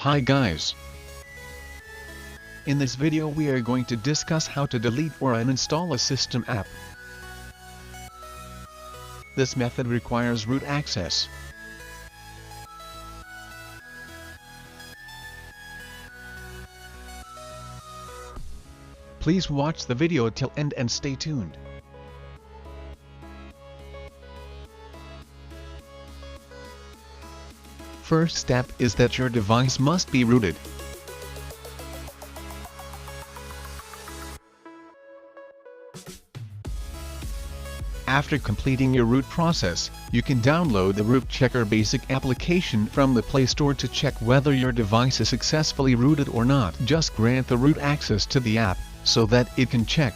Hi guys. In this video we are going to discuss how to delete or uninstall a system app. This method requires root access. Please watch the video till end and stay tuned. First step is that your device must be rooted. After completing your root process, you can download the Root Checker basic application from the Play Store to check whether your device is successfully rooted or not. Just grant the root access to the app, so that it can check.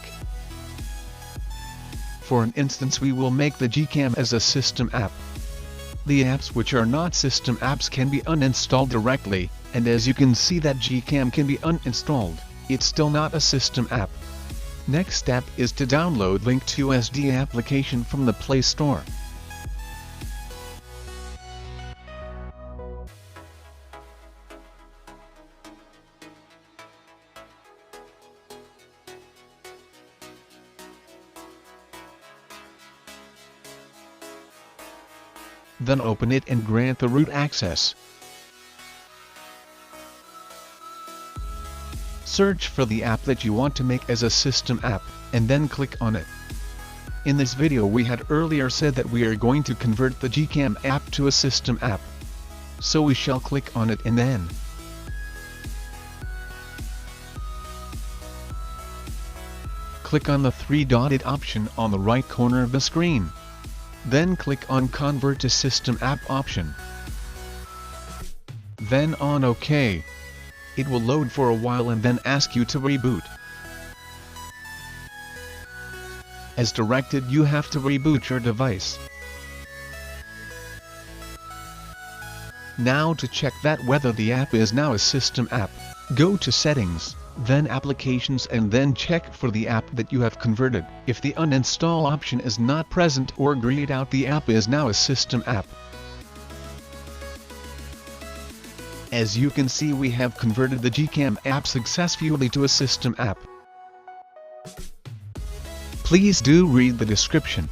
For an instance, we will make the Gcam as a system app. The apps which are not system apps can be uninstalled directly, and as you can see that Gcam can be uninstalled, it's still not a system app. Next step is to download Link to SD application from the Play Store. Then open it and grant the root access. Search for the app that you want to make as a system app, and then click on it. In this video we had earlier said that we are going to convert the Gcam app to a system app. So we shall click on it and then click on the three-dotted option on the right corner of the screen. Then click on Convert to System App option. Then on OK. It will load for a while and then ask you to reboot. As directed, you have to reboot your device. Now to check that whether the app is now a system app, go to Settings, then Applications, and then check for the app that you have converted. If the uninstall option is not present or grayed out, the app is now a system app. As you can see, we have converted the Gcam app successfully to a system app. Please do read the description.